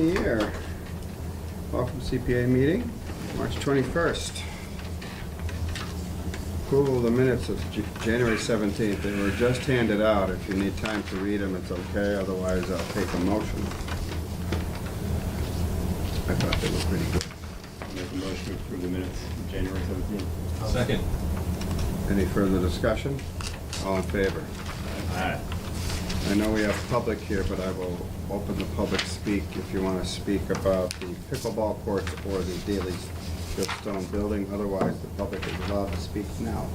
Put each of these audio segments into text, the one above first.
the year. Welcome to CPA meeting, March 21st. Approval of the minutes of January 17th. They were just handed out. If you need time to read them, it's okay. Otherwise, I'll take a motion. I thought they were pretty good. Make a motion to approve the minutes of January 17th. Second. Any further discussion? All in favor? Aye. I know we have public here, but I will open the public speak if you want to speak about the pickleball courts or the Daily Stripstone building. Otherwise, the public is allowed to speak now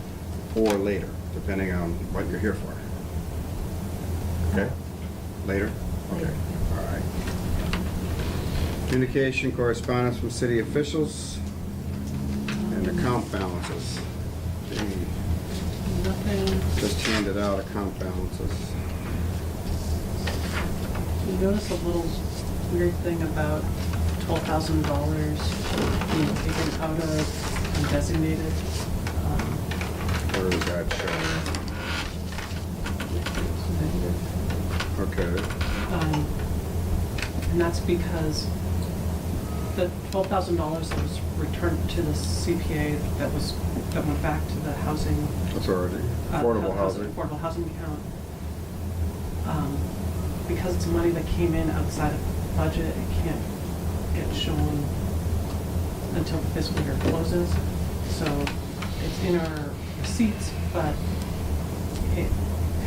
or later, depending on what you're here for. Okay? Later? Okay. All right. Communication, correspondence from city officials, and account balances. Gee, Nothing. just handed out account balances. You notice a little weird thing about $12,000 being taken out of and designated. Where is that showing? Okay. And that's because the $12,000 that was returned to the CPA that went back to the housing. Authority, affordable housing. Affordable housing account. Because it's money that came in outside of the budget, it can't get shown until the fiscal year closes. So it's in our receipts, but it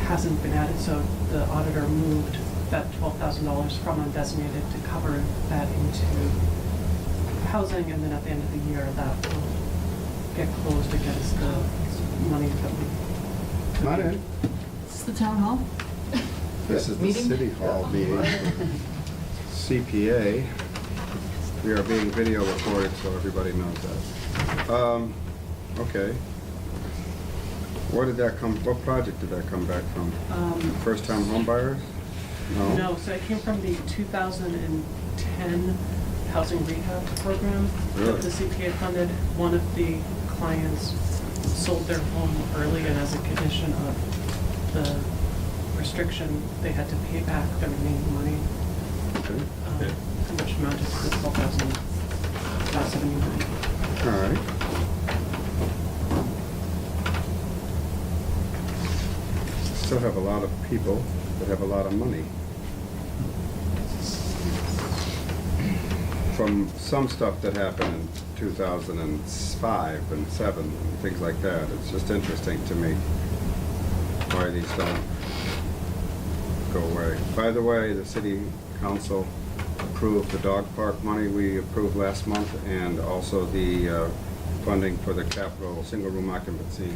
hasn't been added. So the auditor moved that $12,000 from undesignated to cover that into housing, and then at the end of the year, that will get closed against the money that we. Not in. Is this the town hall? This is the Meeting? city hall meeting. CPA. We are being video recorded, so everybody knows that. Okay. Where did that come, what project did that come back from? First time home buyers? No, so it came from the 2010 housing rehab program Really? that the CPA funded. One of the clients sold their home early, and as a condition of the restriction, they had to pay back the remaining money, Okay. which amounted to the $12,579. All right. Still have a lot of people that have a lot of money. From some stuff that happened in 2005 and 7 and things like that. It's just interesting to me why these don't go away. By the way, the city council approved the dog park money we approved last month, and also the funding for the capital single room occupancy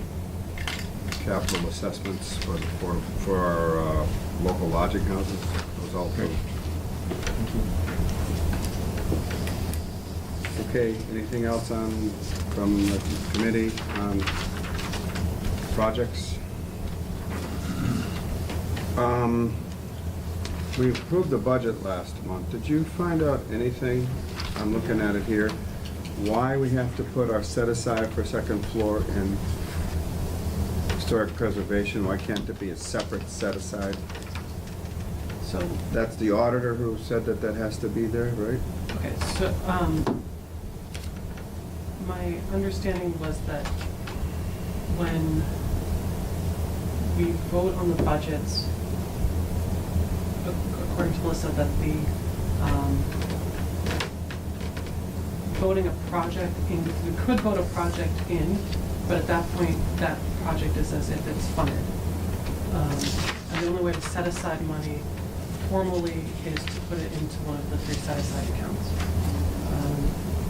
capital assessments for our local lodging houses. Those all approved. Okay, anything else from the committee on projects? We approved the budget last month. Did you find out anything, I'm looking at it here, why we have to put our set aside for second floor in historic preservation? Why can't it be a separate set aside? So, That's the auditor who said that that has to be there, right? okay, so, my understanding was that when we vote on the budgets, according to Melissa, that the, voting a project in, we could vote a project in, but at that point, that project is as if it's funded. And the only way to set aside money formally is to put it into one of the 3 set-aside accounts.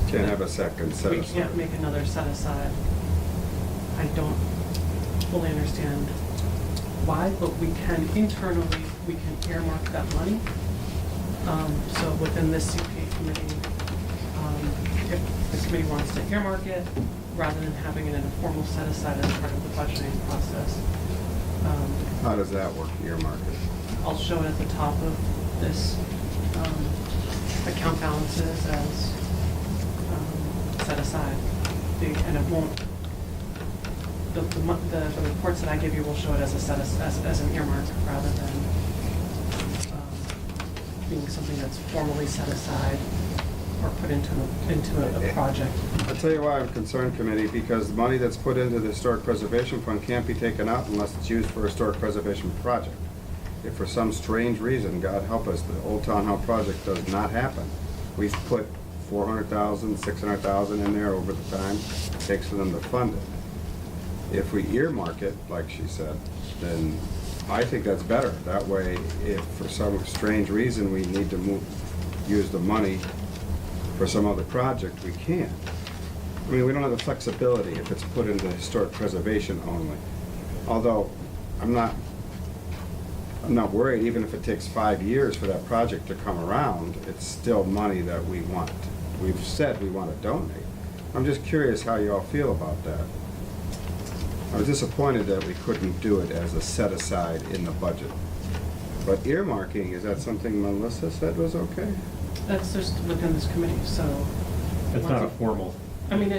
Can't have a second set We aside. can't make another set aside. I don't fully understand why, but we can internally, we can earmark that money. So within this CPA committee, if the committee wants to earmark it, rather than having it in a formal set aside as part of the budgeting process. How does that work, earmark it? I'll show it at the top of this account balances as set aside. And it won't, the reports that I give you will show it as a as an earmark rather than being something that's formally set aside or put into a project. I'll tell you why I'm concerned, committee, because the money that's put into the Historic Preservation Fund can't be taken out unless it's used for a historic preservation project. If for some strange reason, God help us, the Old Town Hall project does not happen, we've put 400,000, 600,000 in there over the time it takes for them to fund it. If we earmark it, like she said, then I think that's better. That way, if for some strange reason we need to use the money for some other project, we can. I mean, we don't have the flexibility if it's put into historic preservation only. Although, I'm not worried, even if it takes 5 years for that project to come around, it's still money that we want. We've said we want to donate. I'm just curious how you all feel about that. I was disappointed that we couldn't do it as a set-aside in the budget. But earmarking, is that something Melissa said was okay? That's just within this committee, so. It's not a formal. I mean,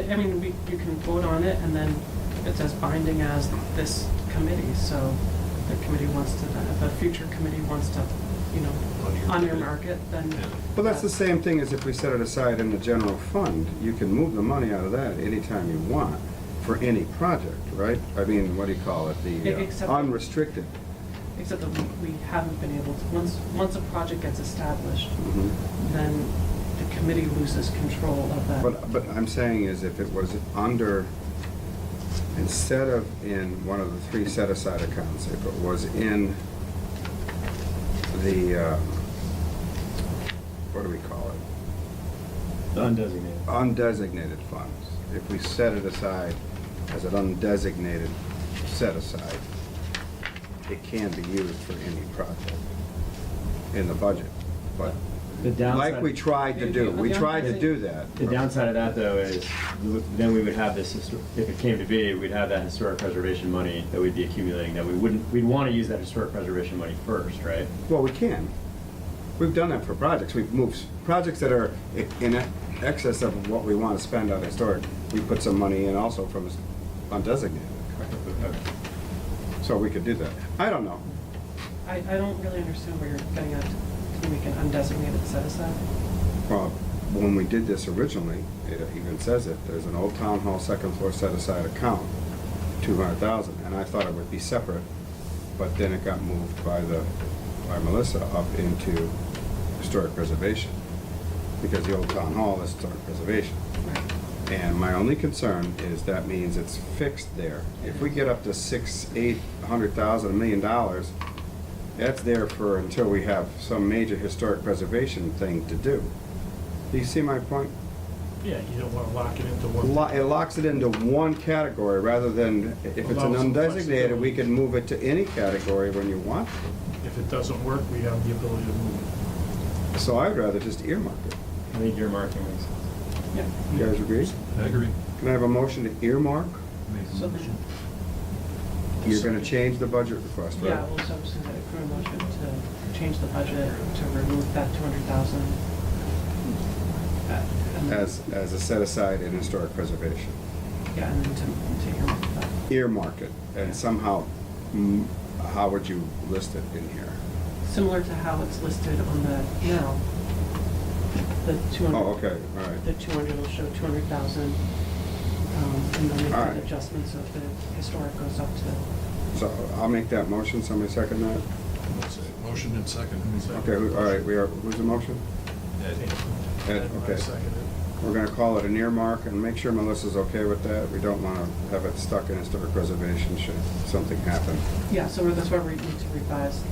you can vote on it, and then it's as binding as this committee, so the committee wants to, if a future committee wants to, earmark it, then. Well, that's the same thing as if we set it aside in the general fund. You can move the money out of that anytime you want for any project, right? I mean, what do you call it? The Except- unrestricted. Except that we haven't been able to, once a project gets established, Mhm. then the committee loses control of that. But I'm saying is if it was under, instead of in one of the 3 set-aside accounts, if it was in the, what do we call it? The undesignated. Undesignated funds. If we set it aside as an undesignated set-aside, it can be used for any project in the budget. But The downside. like we tried to do, we tried to do that. The downside of that, though, is then we would have this, if it came to be, we'd have that historic preservation money that we'd be accumulating, that we'd want to use that historic preservation money first, right? Well, we can. We've done that for projects. We've moved projects that are in excess of what we want to spend on historic. We put some money in also from undesignated. Okay. So we could do that. I don't know. I don't really understand where you're getting at to make an undesignated set aside. Well, when we did this originally, it even says it, there's an Old Town Hall second floor set-aside account, 200,000, and I thought it would be separate, but then it got moved by Melissa up into historic preservation, because the Old Town Hall is historic preservation. And my only concern is that means it's fixed there. If we get up to $600,000, $800,000, $1 million, that's there for until we have some major historic preservation thing to do. Do you see my point? Yeah, you don't want to lock it into one. It locks it into one category rather than, if it's an Allows some undesignated, we flexibility. can move it to any category when you want. If it doesn't work, we have the ability to move So I'd rather just earmark it. I think your marking makes sense. Yeah. You guys agree? I agree. Can I have a motion to earmark? So then, You're gonna change the budget request, right? yeah, well, so I'm saying that a motion to change the budget, to remove that 200,000. As a set aside in historic preservation. Yeah, and then to earmark that. Earmark it, and somehow, how would you list it in here? Similar to how it's listed on the, now, the 200. Oh, okay, all right. The 200 will show 200,000, and then make All the right. adjustment so if the historic goes up to. So I'll make that motion, somebody second that? Motion and second. Okay, all right, who's the motion? Ed, it. okay. I second it. We're gonna call it an earmark, and make sure Melissa's okay with that. We don't wanna have it stuck in historic preservation should something happen. Yeah, so that's why we need to revise.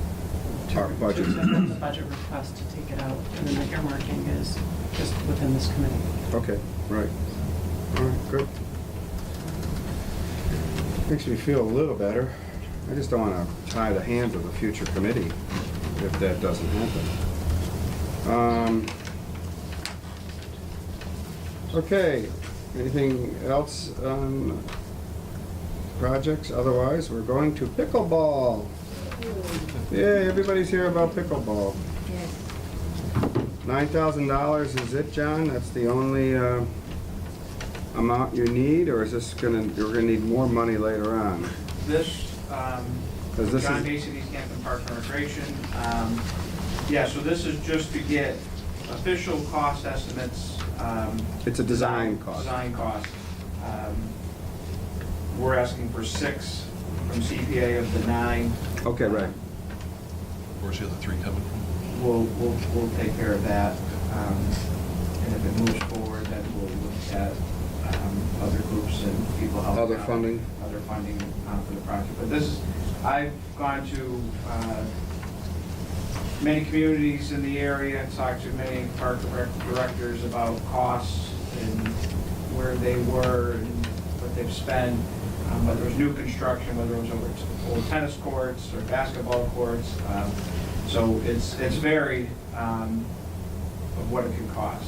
Our budget. To amend the budget request to take it out, and then the earmarking is just within this committee. Okay, right. All right, good. Makes me feel a little better. I just don't wanna tie the hands of the future committee if that doesn't happen. Okay, anything else on projects? Otherwise, we're going to pickleball. Yay, everybody's here about pickleball. $9,000 is it, John? That's the only amount you need, or is this you're gonna need more money later on? This, 'Cause this John is- Mason, Easthampton Parks and Recreation, Yeah, so this is just to get official cost estimates. It's a design cost. Design cost. We're asking for 6 from CPA of the 9. Okay, right. Where's the other 3 coming from? We'll take care of that. And if it moves forward, then we'll look at other groups and people helping Other out. funding? Other funding for the project. But this is, I've gone to many communities in the area, talked to many park directors about costs and where they were and what they've spent, whether it was new construction, whether it was over old tennis courts or basketball courts. So it's varied of what it could cost.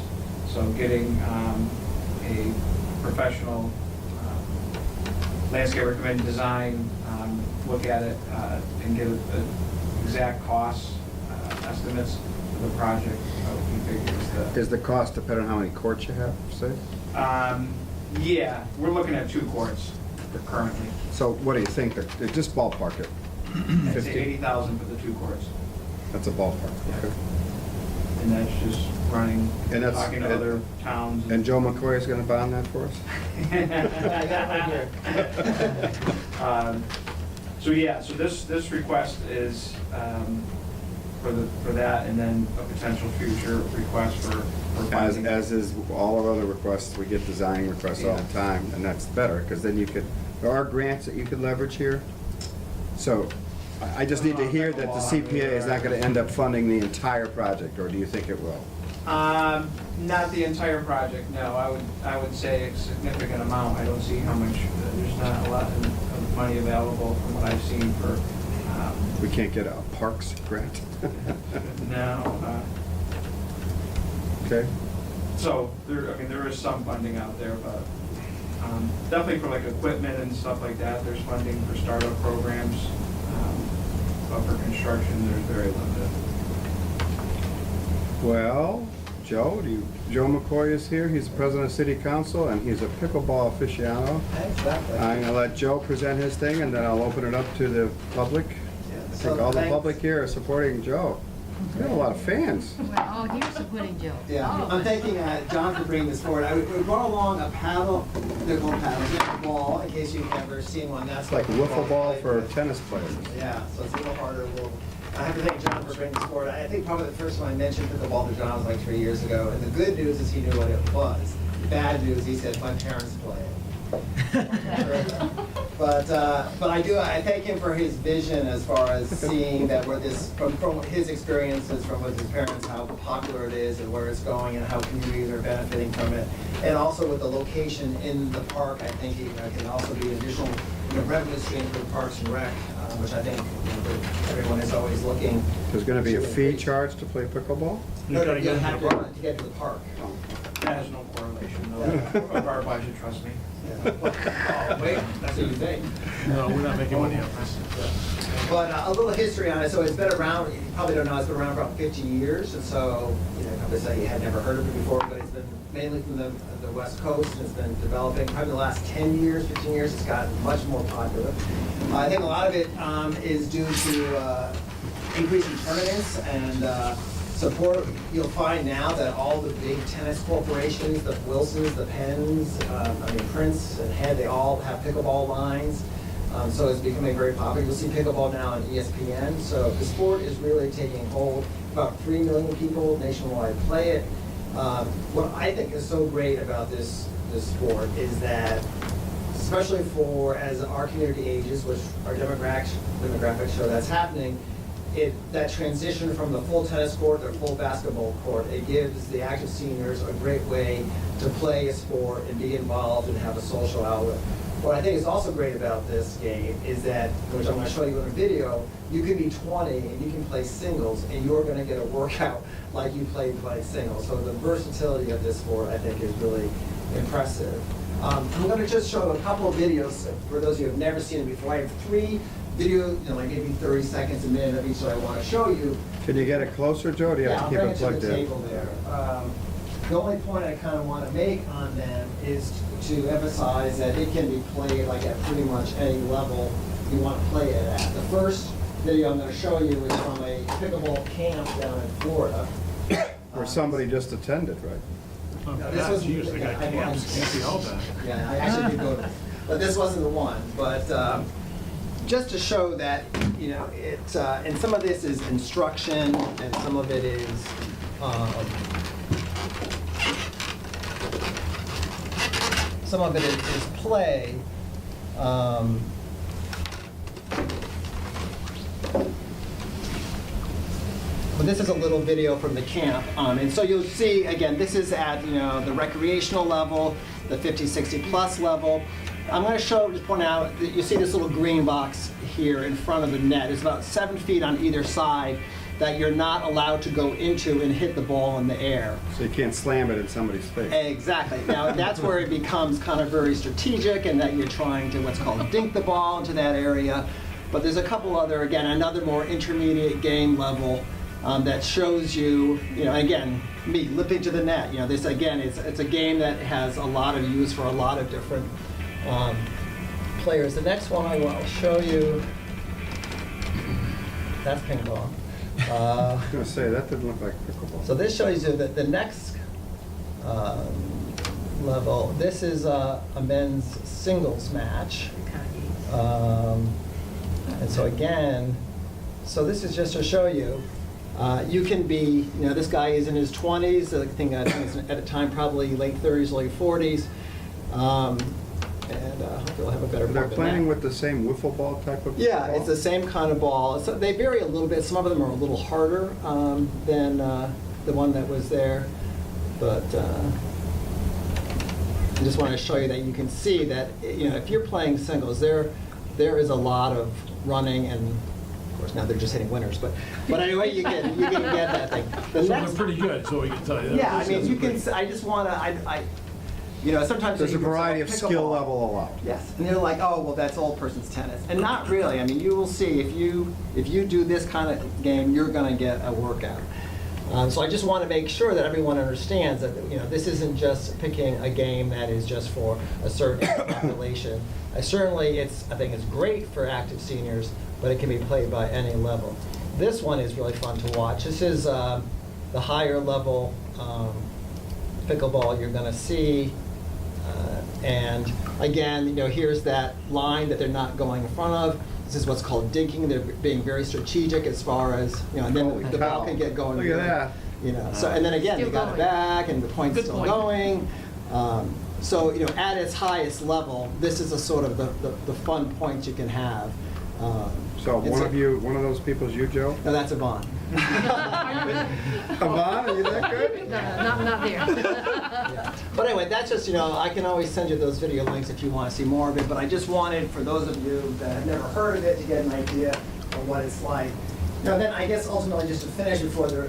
So getting a professional landscape recommended design, look at it and get exact costs, estimates for the project. Is the cost depending on how many courts you have, say? Yeah, we're looking at 2 courts currently. So what do you think? Just ballpark it. I'd say 50? 80,000 for the 2 courts. That's a ballpark, okay. And that's just running, And that's- talking to other towns. And Joe McCoy is gonna bond that for us? So yeah, so this request is for that, and then a potential future request for funding. As is all our other requests, we get design requests all the Yeah. time, and that's better, because then you could, there are grants that you could leverage here. So I just need to hear that the CPA is not gonna end up funding the entire project, or do you think it will? Not the entire project, no. I would say a significant amount. I don't see how much, there's not a lot of money available from what I've seen for, We can't get a parks grant? no. Okay, So there is some funding out there, but definitely for like equipment and stuff like that, there's funding for startup programs. But for construction, there's very limited. well, Joe, Joe McCoy is here, he's the president of City Council, and he's a pickleball aficionado. Exactly. I'm gonna let Joe present his thing, and then I'll open it up to the public. I think all the public here are supporting Joe. We have a lot of fans. We're all here supporting Joe. Yeah, All of I'm us. thanking John for bringing this forward. We brought along a paddle, pickleball paddle, ball, in case you've never seen one. That's It's like wiffle ball for tennis players. Yeah, so it's a little harder. I have to thank John for bringing this forward. I think probably the first time I mentioned pickleball to John was like 3 years ago. And the good news is he knew what it was. The bad news, he said, my parents play it. But I thank him for his vision as far as seeing that where this, from his experiences, from with his parents, how popular it is and where it's going and how communities are benefiting from it. And also with the location in the park, I think it can also be additional revenue stream for the Parks and Rec, which I think everyone is always looking. There's gonna be a to fee increase. charge to play pickleball? You gotta You get have into the park. to get to the park. That has no correlation, though, of our budget, trust me. Yeah. Oh, wait, that's what you think. No, we're not making money off this. But a little history on it. So it's been around, you probably don't know, it's been around for about 50 years. And so, probably say you had never heard of it before, but it's been mainly from the West Coast, and it's been developing. Probably the last 10 years, 15 years, it's gotten much more popular. I think a lot of it is due to increasing tournaments and support. You'll find now that all the big tennis corporations, the Wilsons, the Penns, Prince and Head, they all have pickleball lines. So it's becoming very popular. You'll see pickleball now on ESPN. So the sport is really taking hold. About 3 million people nationwide play it. What I think is so great about this sport is that, especially for as our community ages, which our demographics show that's happening, that transition from the full tennis court to full basketball court, it gives the active seniors a great way to play a sport and be involved and have a social outlet. What I think is also great about this game is that, which I'm going to show you in a video, you can be 20 and you can play singles and you're going to get a workout like you play singles. So the versatility of this sport, I think, is really impressive. I'm going to just show a couple of videos for those of you who have never seen it before. I have 3 videos, like maybe 30 seconds, a minute of each that I want to show you. Can you get it closer, Joe, or do you have to keep it plugged Yeah, I'll bring it in? to the table there. The only point I kind of want to make on them is to emphasize that it can be played like at pretty much any level you want to play it at. The first video I'm gonna show you is from a pickleball camp down in Florida. Or somebody just attended, right? Not No, bad. this was- Geez, they got I- camps, can't be all bad. Yeah, I actually did go to, but this wasn't the one. But just to show that, you know, it, and some of this is instruction, and some of it is, some of it is play. But this is a little video from the camp, and so you'll see, again, this is at, you know, the recreational level, the 50, 60 plus level. I'm going to just point out that you see this little green box here in front of the net. It's about 7 feet on either side that you're not allowed to go into and hit the ball in the air. So you can't slam it in somebody's face. Exactly. Now, that's where it becomes kind of very strategic, and that you're trying to what's called dink the ball into that area. But there's a couple other, again, another more intermediate game level that shows you, you know, again, me lipping to the net. You know, this again, it's a game that has a lot of use for a lot of different players. The next one I will show you, that's ping pong. I was gonna say, that didn't look like pickleball. So this shows you that the next level, this is a men's singles match. And so again, so this is just to show you, you can be, you know, this guy is in his 20s, I think he's at a time probably late 30s, late 40s. And hopefully we'll have a better They're board than playing that. with the same wiffle ball type of Yeah, ball? it's the same kind of ball. So they vary a little bit. Some of them are a little harder than the one that was there. But I just want to show you that you can see that, you know, if you're playing singles, there is a lot of running, and of course now they're just hitting winners. But anyway, you can get that thing. The So next- they're pretty good, so we can tell you that. yeah, I mean, This you is can. pretty- I just want to. You know, sometimes There's a you can say, variety of skill pickleball. level allowed. Yes, and they're like, oh, well, that's old person's tennis, and not really. I mean, you will see if you do this kind of game, you're going to get a workout. So I just want to make sure that everyone understands that, you know, this isn't just picking a game that is just for a certain population. I think it's great for active seniors, but it can be played by any level. This one is really fun to watch. This is the higher level pickleball you're going to see. And again, you know, here's that line that they're not going in front of. This is what's called dinking. They're being very strategic as far as, you know, and then Holy the ball cow. can get going. Look at that. You know, so, and then again, Still you got it going. back, and the point's Good still point. going. So, you know, at its highest level, this is a sort of the fun point you can have. So It's one a- of those people is you, Joe? No, that's Yvonne. Yvonne, are you that good? No, not there. Yeah. But anyway, that's just, you know, I can always send you those video links if you want to see more of it, but I just wanted, for those of you that have never heard of it, to get an idea of what it's like. Now then, I guess ultimately, just to finish before the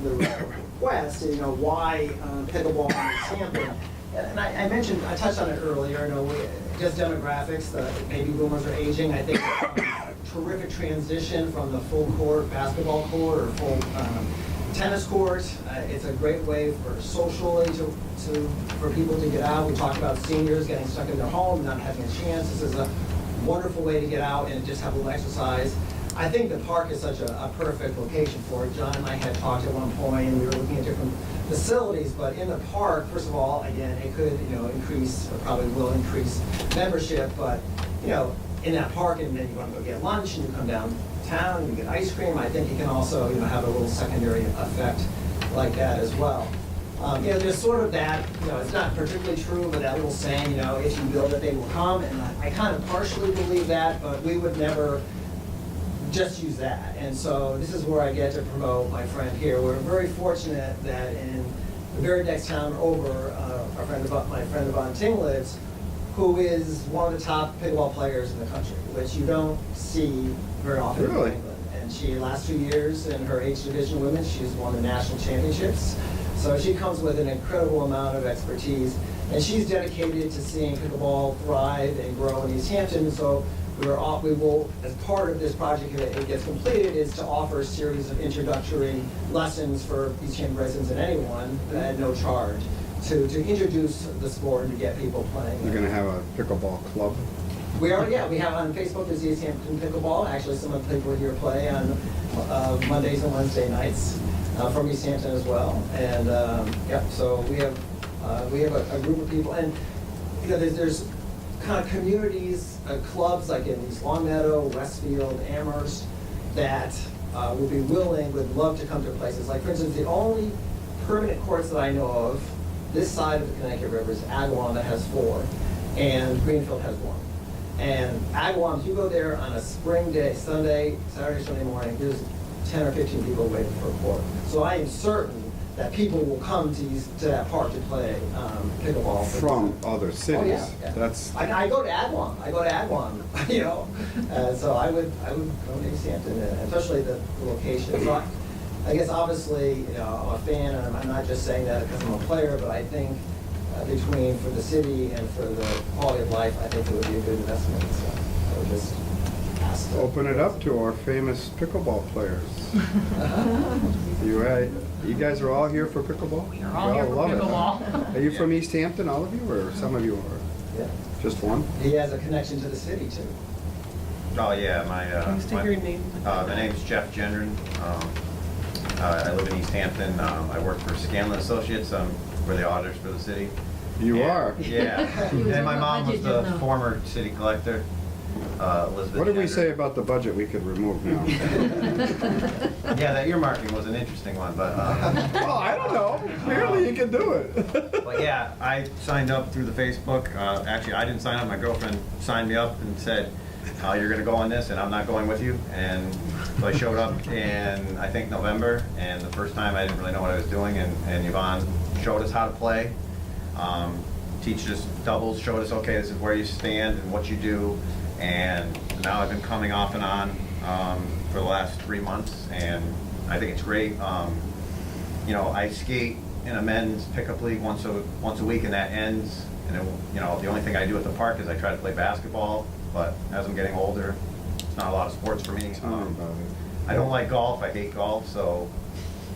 request, you know, why pickleball in Easthampton? And I mentioned, I touched on it earlier, you know, just demographics, the baby boomers are aging. I think terrific transition from the full court basketball court or full tennis court. It's a great way for socially for people to get out. We talked about seniors getting stuck in their home, not having a chance. This is a wonderful way to get out and just have a little exercise. I think the park is such a perfect location for it. John and I had talked at one point, and we were looking at different facilities, but in the park, first of all, again, it could, you know, increase, or probably will increase membership, but, you know, in that park, and then you want to go get lunch, and you come downtown, and you get ice cream, I think it can also, you know, have a little secondary effect like that as well. You know, there's sort of that, you know, it's not particularly true, but that little saying, you know, if you build it, they will come, and I kind of partially believe that, but we would never just use that. And so this is where I get to promote my friend here. We're very fortunate that in the very next town over, my friend Yvonne Ting lives, who is one of the top pickleball players in the country, which you don't see very often Really? in England. And she, last 2 years in her age division women, she's won the national championships. So she comes with an incredible amount of expertise, and she's dedicated to seeing pickleball thrive and grow in Easthampton. So we will, as part of this project here, that it gets completed, is to offer a series of introductory lessons for Easthampton residents and anyone at no charge to introduce the sport and to get people playing. You're gonna have a pickleball club? We are, yeah, we have on Facebook, there's Easthampton Pickleball. Actually, some of the people here play on Mondays and Wednesday nights from Easthampton as well. And, yep, so we have a group of people. And, you know, there's kind of communities, clubs like in East Long Meadow, Westfield, Amherst, that would be willing, would love to come to places. Like, for instance, the only permanent courts that I know of this side of the Connecticut River is Agawam, that has 4, and Greenfield has 1. And Agawam, if you go there on a spring day, Saturday, Sunday morning, there's 10 or 15 people waiting for a court. So I am certain that people will come to that park to play pickleball. From other cities. Oh, yeah. That's, I go to Agawam, you know, so I would go to Easthampton, especially the location. So I guess obviously, you know, I'm a fan, and I'm not just saying that because I'm a player, but I think between, for the city and for the quality of life, I think it would be a good investment. So I would just ask. open it up to our famous pickleball players. You guys are all here for pickleball? We are all here for love it, huh? pickleball. Are you from Easthampton, all of you, or some of you are? Yeah. Just one? He has a connection to the city too. Oh, yeah, Can you state your name? my name's Jeff Gendron. I live in Easthampton. I work for Scanlon Associates. We're the auditors for the city. You And- are? Yeah. He was And my on the mom was budget, the didn't former city collector, Elizabeth. What did we Gendron. say about the budget we could remove now? Yeah, that earmarking was an interesting one, but, Well, I don't know. Clearly you can do it. but yeah, I signed up through the Facebook. Actually, I didn't sign up. My girlfriend signed me up and said, you're gonna go on this and I'm not going with you. And so I showed up in, I think, November, and the first time I didn't really know what I was doing, and Yvonne showed us how to play. Teached us doubles, showed us, okay, this is where you stand and what you do. And now I've been coming off and on for the last 3 months, and I think it's great. You know, I skate in a men's pickup league once a week, and that ends. And then, you know, the only thing I do at the park is I try to play basketball. But as I'm getting older, it's not a lot of sports for me. Tell me about it. I don't like golf. I hate golf. So,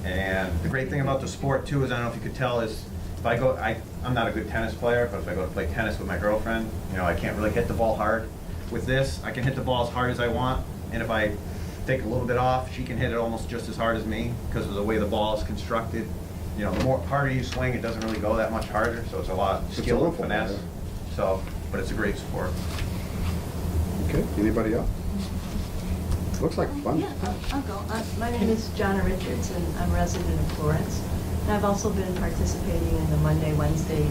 and the great thing about the sport too is, I don't know if you could tell, is if I go, I'm not a good tennis player, but if I go to play tennis with my girlfriend, you know, I can't really hit the ball hard. With this, I can hit the ball as hard as I want, and if I take a little bit off, she can hit it almost just as hard as me because of the way the ball is constructed. You know, the more harder you swing, it doesn't really go that much harder, so it's a lot of It's a skill and wiffle ball, finesse. yeah. So, but it's a great sport. Okay, anybody else? Looks like fun. Yeah, I'll go. My name is Jonna Richards, and I'm resident of Florence. And I've also been participating in the Monday, Wednesday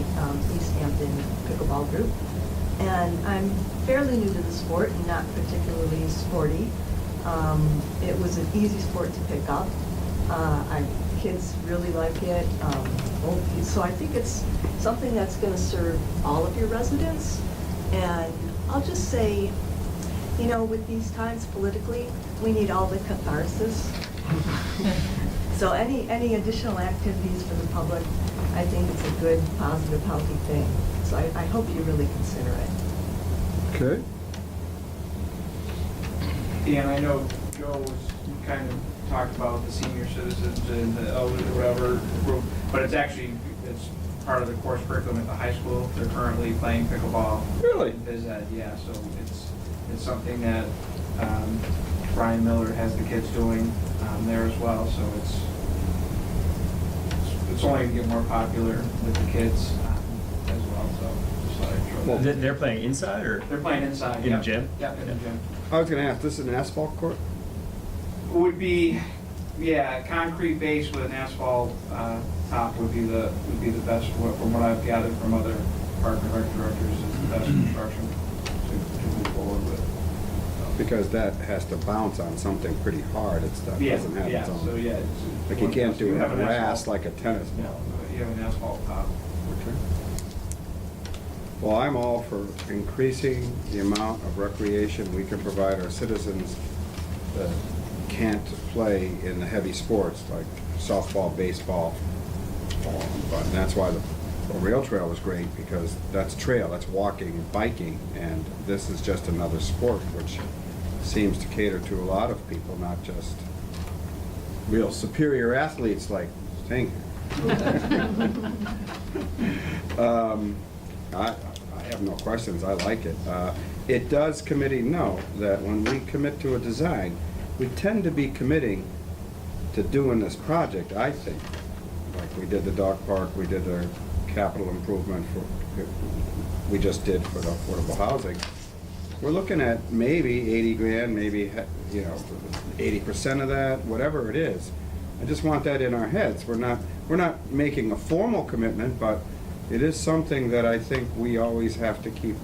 Easthampton pickleball group. And I'm fairly new to the sport and not particularly sporty. It was an easy sport to pick up. Kids really like it. So I think it's something that's going to serve all of your residents. And I'll just say, you know, with these times politically, we need all the catharsis. So any additional activities for the public, I think it's a good, positive, healthy thing. So I hope you really consider it. Okay. Dan, I know Joe was kind of talked about the senior citizens and the elderly, whatever group, but it's part of the course curriculum at the high school. They're currently playing pickleball. Really? in Phys Ed, yeah, so it's something that Brian Miller has the kids doing there as well, so it's only going to get more popular with the kids as well, so just thought I'd throw that. They're playing inside or? They're playing inside, In yeah. the gym? Yeah, in the gym. I was gonna ask, this is an asphalt court? Would be, yeah, concrete base with an asphalt top would be the best, from what I've gathered from other park and rec directors, is the best construction to move forward with. Because that has to bounce on something pretty hard, it doesn't have its own. So, yeah. Like you can't do You it have an grass asphalt- like a tennis No, ball. you have an asphalt top. Okay. Well, I'm all for increasing the amount of recreation we can provide our citizens that can't play in the heavy sports like softball, baseball. But that's why the rail trail was great, because that's trail, that's walking, biking, and this is just another sport which seems to cater to a lot of people, not just real superior athletes like Tank. I have no questions, I like it. it does committee know that when we commit to a design, we tend to be committing to doing this project, I think. Like we did the dog park, we did the capital improvement we just did for the affordable housing. We're looking at maybe 80 grand, maybe, 80% of that, whatever it is. I just want that in our heads. We're not making a formal commitment, but it is something that I think we always have to keep.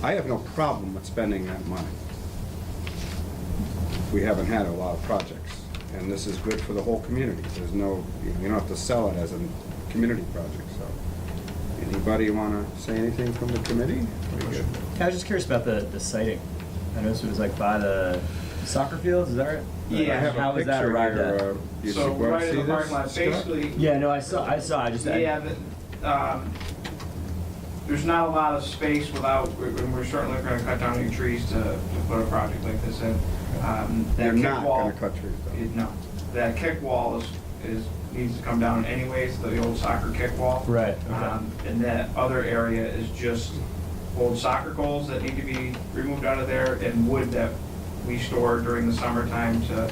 I have no problem with spending that money. We haven't had a lot of projects, and this is good for the whole community. There's no, you don't have to sell it as a community project, so. Anybody wanna say anything from the committee? We good? I was just curious about the sighting. I noticed it was like by the soccer fields, is that right? Yeah. I have a How was that picture arrived here, at? you So wanna right in see the this, parking lot, Scott? basically. Yeah, no, I saw, I just. Yeah, there's not a lot of space without, we're certainly gonna cut down any trees to put a project like this in. That You're kick not wall- gonna cut trees down. No, that kick wall needs to come down anyways, the old soccer kick wall. Right, okay. And that other area is just old soccer goals that need to be removed out of there and wood that we store during the summertime to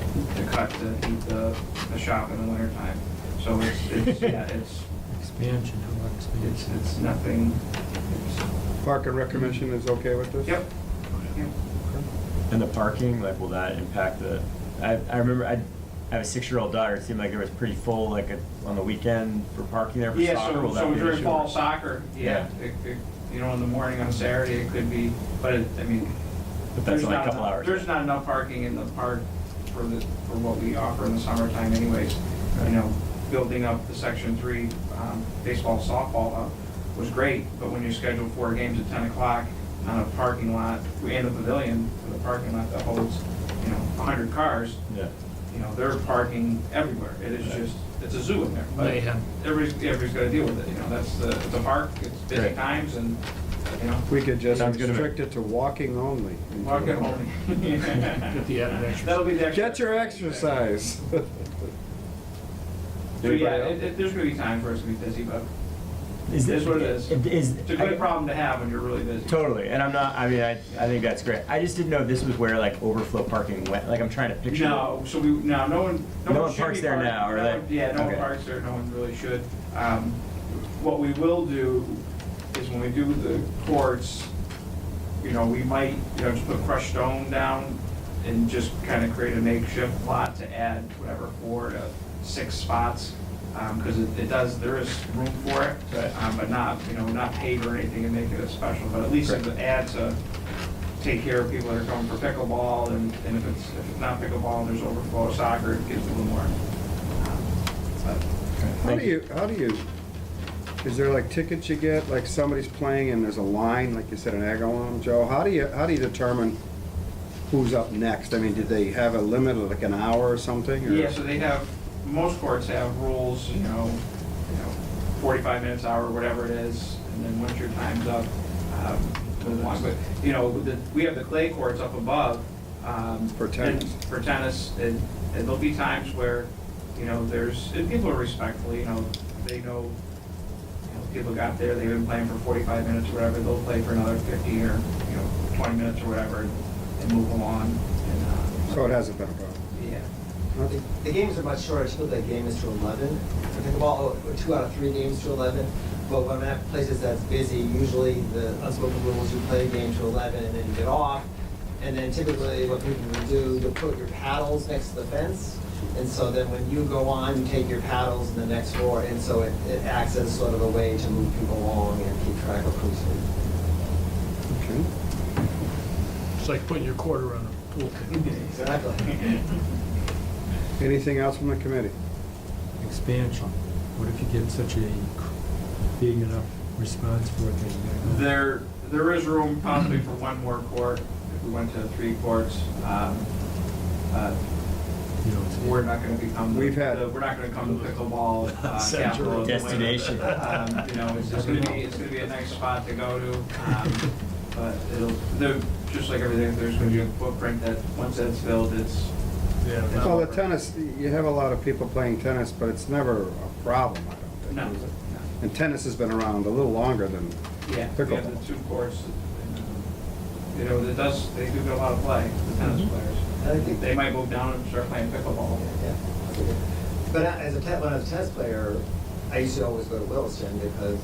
cut to heat the shop in the wintertime. So it's Expansion, how about expansion? it's nothing, Park and Rec Commission is okay with this? yep. And the parking, like, will that impact I remember, I have a 6-year-old daughter, it seemed like it was pretty full, like, on the weekend for parking there for Yeah, soccer, will that so be an during issue? fall soccer, yeah, in the morning on Saturday, it could be, but I mean, But that's there's only a not couple enough- hours. There's not enough parking in the park for what we offer in the summertime anyways. Building up the Section 3 baseball, softball hub was great, but when you schedule 4 games at 10 o'clock on a parking lot, and the pavilion for the parking lot that holds, 100 cars, Yeah. they're parking everywhere. It is just, it's a zoo in there. But Mayhem. everybody's got to deal with it, it's a park, it's busy Great. times, and, We could just Sounds good to me. restrict it to walking only. walking only. Get the added extra. That'll be the extra. Get your exercise. So yeah, Anybody else? there's gonna be time for us to be busy, but Is it is what it is. It's a good I- problem to have when you're really busy. Totally, and I think that's great. I just didn't know this was where like overflow parking went, like I'm trying to picture. No, no one No one should parks be there parking. now, or No they- one- Yeah, no one okay. parks there, no one really should. What we will do is when we do the courts, we might, just put crushed stone down and just kind of create a makeshift lot to add whatever 4 to 6 spots. Because there is room for it, Right. but not, not paved or anything and make it a special, but at least Correct. it adds to take care of people that are coming for pickleball, and if it's not pickleball and there's overflow of soccer, it gives a little more. But How do you, is there like tickets you get, like somebody's playing and there's a line, like you said, an egg on, Joe? How do you determine who's up next? I mean, did they have a limit of like an hour or something? Or? Yeah, so they have, most courts have rules, 45 minutes, hour, whatever it is, and then once your time's up, move on. But, we have the clay courts up above. For tennis. For tennis, and there'll be times where, and people are respectful, they know, people got there, they've been playing for 45 minutes or whatever, they'll play for another 15 or, 20 minutes or whatever, and move along. And, So it hasn't been a problem? yeah. The games are much shorter, typically the game is to 11. For pickleball, 2 out of 3 games to 11. But when I'm at places that's busy, usually the unspoken rules, you play a game to 11 and then you get off. And then typically what people will do, you'll put your paddles next to the fence. And so then when you go on, you take your paddles in the next floor. And so it acts as sort of a way to move people along and keep track of who's who. Okay. It's like putting your quarter on a pool table. Exactly. Anything else from the committee? Expansion. What if you get such a big enough response for it that you gotta go? There is room possibly for one more court, if we went to 3 courts. We're not gonna become, We've had- we're not gonna become the pickleball Central capital of the winter. destination. It's gonna be a nice spot to go to. But just like everything, there's gonna be a footprint that, once that's filled, it's, Yeah. Well, the tennis, you have a lot of people playing tennis, but it's never a problem, I don't think. no, is it? no. And tennis has been around a little longer than Yeah, we have pickleball. the 2 courts. you know, they do get a lot of play, the tennis Mhm. players. I think They might move down and start playing pickleball. Yeah. But when I was a tennis player, I used to always go to Williston because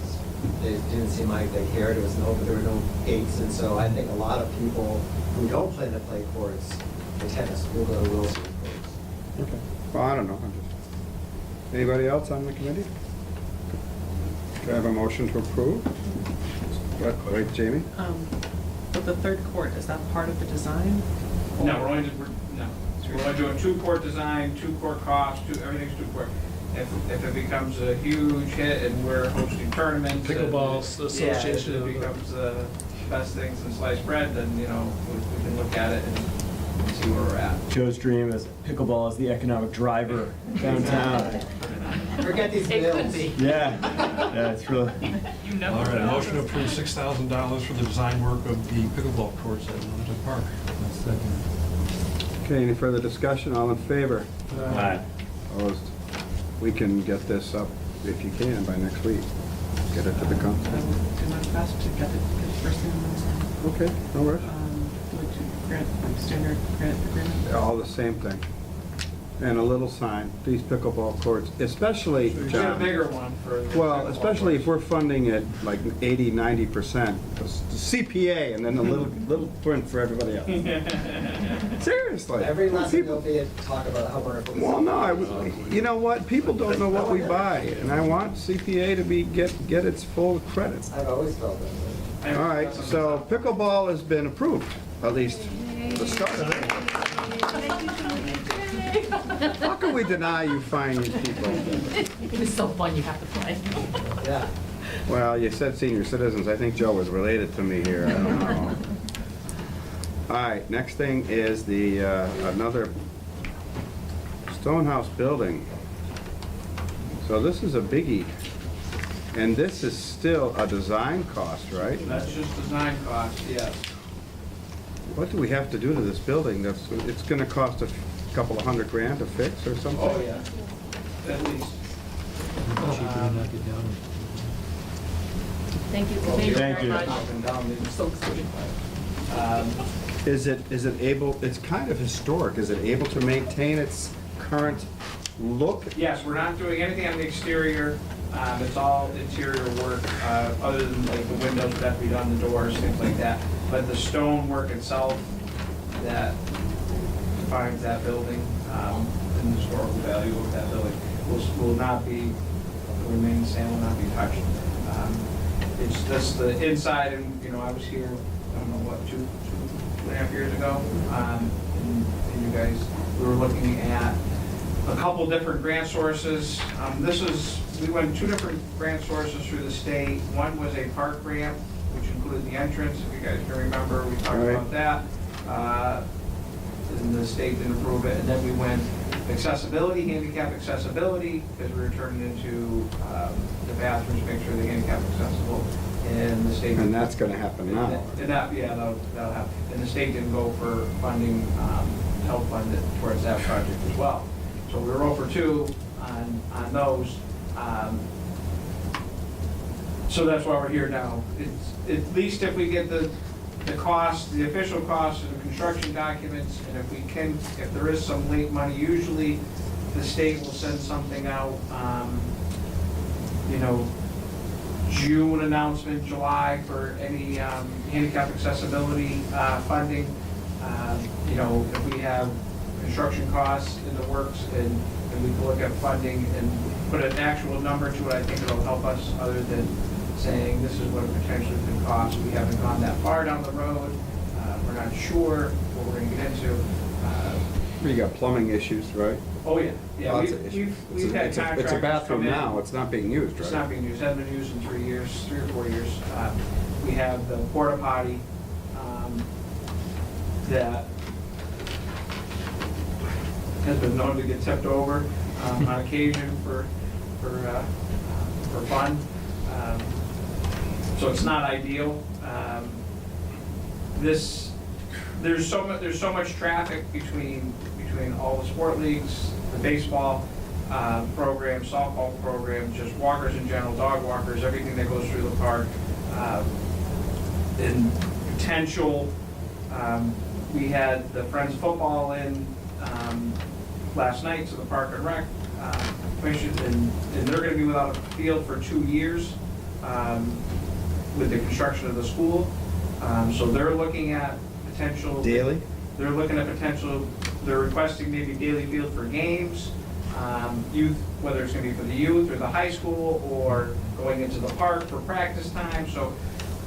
it didn't seem like they cared. It was there were no gates, and so I think a lot of people who don't play the clay courts, the tennis, will go to Williston courts. Okay. Well, I don't know. Anybody else on the committee? Do I have a motion to approve? Right, Jamie? But the third court, is that part of the design? No, we're only doing two-court design, two-court cost, everything's two-court. If it becomes a huge hit and we're hosting tournaments. Pickleball and- Association Yeah, of- if it becomes the best things in sliced bread, then, you know, we can look at it and see where we're at. Joe's dream is pickleball is the economic driver downtown. Forget these It could bills. be. Yeah, it's really. You never All right, know. motion to approve $6,000 for the design work of the pickleball courts at Littleton Park. I'll second. Okay, any further discussion? All in favor? Aye. Opposed? We can get this up, if you can, by next week. Get it to the I council. will do my best to get it first thing on Wednesday. Okay, no worries. Like standard grant agreement. All the same thing. And a little sign, these pickleball courts, especially, We get a John. bigger one for. the Well, pickleball especially if courts. we're funding it like 80, 90%, CPA, and then a little print for everybody else. Seriously. Every lesson People- there'll be a talk about how wonderful this is. Well, no, you know what, people don't know what we buy, and I want CPA to get its full credit. I've always felt that. All right, so pickleball has been approved, at least the start. How can we deny you fine these people? It was so fun, you have to play. Yeah. Well, you said senior citizens, I think Joe was related to me here, I don't know. All right, next thing is the, another Stonehouse building. So this is a biggie, and this is still a design cost, right? That's just design cost, yes. What do we have to do to this building? It's gonna cost a couple of $100,000 to fix or something? Oh, yeah, at least. Cheaper to knock it down. Thank you, Well, thank you Thank very you. much. Up and down, I'm so excited. Is it able, it's kind of historic, is it able to maintain its current look? Yes, we're not doing anything on the exterior, it's all interior work, other than like the windows that have to be done, the doors, things like that. But the stone work itself, that defines that building, and the historical value of that building, will not be, remain the same, will not be touched. It's just the inside, and, you know, I was here, I don't know, what, two and a half years ago, and you guys, we were looking at a couple different grant sources. We went two different grant sources through the state. One was a park grant, which included the entrance, if you guys can remember, we talked Right. about that. And the state didn't approve it, and then we went accessibility, handicap accessibility, because we were turning into the bathrooms, make sure they're handicap accessible, and the state. And that's gonna happen now. And that, yeah, that'll happen. And the state didn't go for funding, help fund it towards that project as well. So we were 0 for 2 on those. So that's why we're here now. It's, at least if we get the cost, the official cost of the construction documents, and if there is some late money, usually the state will send something out, you know, June announcement, July for any handicap accessibility funding. You know, if we have construction costs in the works and we can look at funding and put an actual number to it, I think it'll help us other than saying this is what it potentially could cost. We haven't gone that far down the road. We're not sure what we're gonna get into. You got plumbing issues, right? Oh, yeah, yeah, Lots of issues. we've had It's a contractors bathroom come in. now, it's not being used, It's right? not being used, hasn't been used in 3 years, 3 or 4 years. We have the porta potty that has been known to get tipped over on occasion for fun. So it's not ideal. There's so much traffic between all the sport leagues, the baseball program, softball program, just walkers in general, dog walkers, everything that goes through the park, and potential We had the Friends football in last night, so the Park and Rec Commission, and they're gonna be without a field for 2 years with the construction of the school. So they're looking at potential. Daily? They're looking at potential, they're requesting maybe daily field for games, youth, whether it's gonna be for the youth or the high school, or going into the park for practice time. So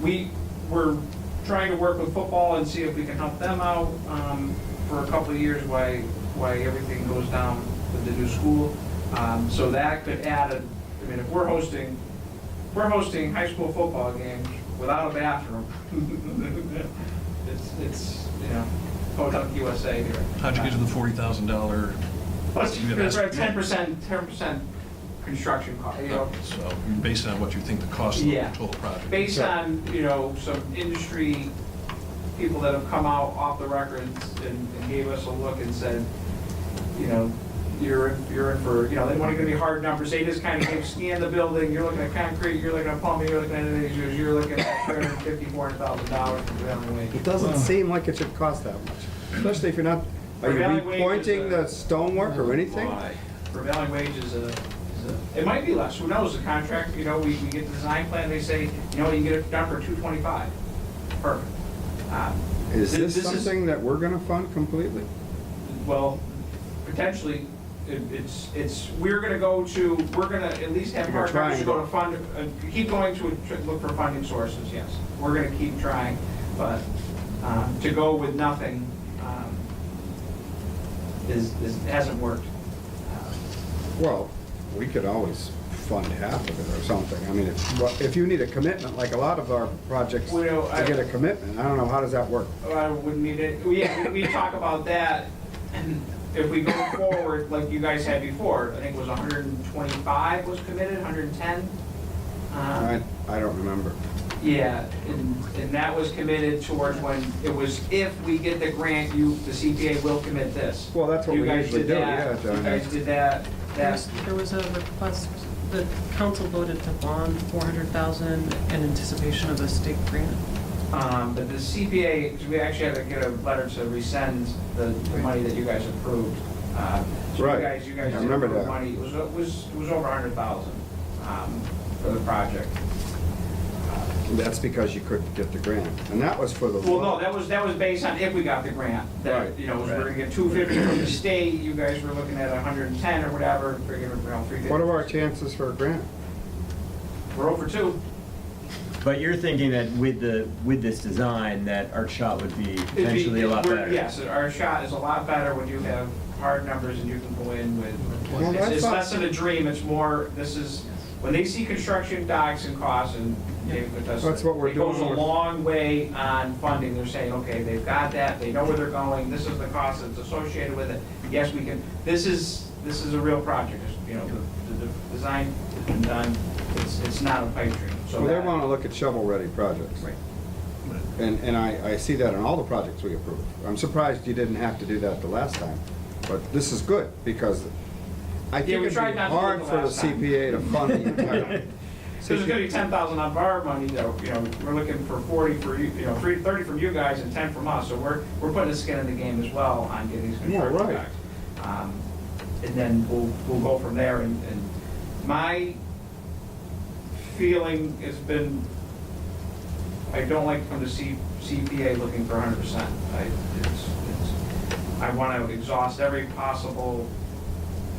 we're trying to work with football and see if we can help them out for a couple of years while everything goes down with the new school. So that could add I mean, if we're hosting high school football games without a bathroom, it's, you know, Hotel USA here. How'd you get to the $40,000? Plus, You have it's asked- 10% construction cost, you know. So based on what you think the cost of the Yeah. total project. Based on, you know, some industry people that have come out off the records and gave us a look and said, you know, you're in for, you know, they weren't gonna be hard numbers. They just kind of scan the building, you're looking at concrete, you're looking at plumbing, you're looking at, you're looking at $350,000, $400,000 for prevailing wage. It doesn't seem like it should cost that much, especially if you're not, are you Prevailing wage is repointing the stonework or anything? Prevailing wage is it might be less, who knows, the contract, you know, we get the design plan, they say, you know, you get it done for $225. Perfect. Is this is- something that we're gonna fund completely? Well, potentially, we're gonna at least have You're partners to go to trying. fund, keep going to look for funding sources, yes. We're gonna keep trying, but to go with nothing hasn't worked. Well, we could always fund half of it or something. I mean, if you need a commitment, like a lot of our projects, Well, you know, to get a commitment, I don't know, how does that work? I wouldn't need it, yeah, we talk about that, and if we go forward, like you guys had before, I think it was 125 was committed, 110? I don't remember. Yeah, and that was committed towards when, it was if we get the grant, the CPA will commit this. Well, that's what You we guys usually did do, that. yeah, John. You guys did that, There was a request, the council voted to bond $400,000 in anticipation of a state grant. but the CPA, 'cause we actually had to get a letter to rescind the money that you guys approved. So Right. you guys I did remember approve that. money, it was over 100,000 for the project. That's because you couldn't get the grant, and that was for the. Well, no, that was based on if we got the grant. That, Right. you know, we're gonna get 250 from the state, you guys were looking at 110 or whatever, figuring around 350. What are our chances for a grant? We're over 2. But you're thinking that with this design, that our shot would be potentially a lot better? Yes, our shot is a lot better when you have hard numbers and you can go in with, Well, that's it's not- less than a dream, it's more, this is, when they see construction docs and costs, and Dave could attest to That's what we're it goes a doing with- long way on funding. They're saying, okay, they've got that, they know where they're going, this is the cost that's associated with it. Yes, we can, this is a real project, you know, the design has been done, it's not a pipe dream. So Well, they that- want to look at shovel-ready projects. Right. And I see that in all the projects we approve. I'm surprised you didn't have to do that the last time, but this is good, because I Yeah, think we30 tried not to do it hard the for the last time. CPA to fund the entire. So there's gonna be 10,000 of our money, though, you know, we're looking for 40 for you, you know, 30 from you guys and 10 from us, so we're putting a skin in the game as well on getting these Yeah, construction right. guys. And then we'll go from there, and my feeling has been, I don't like to come to CPA looking for 100%. I wanna exhaust every possible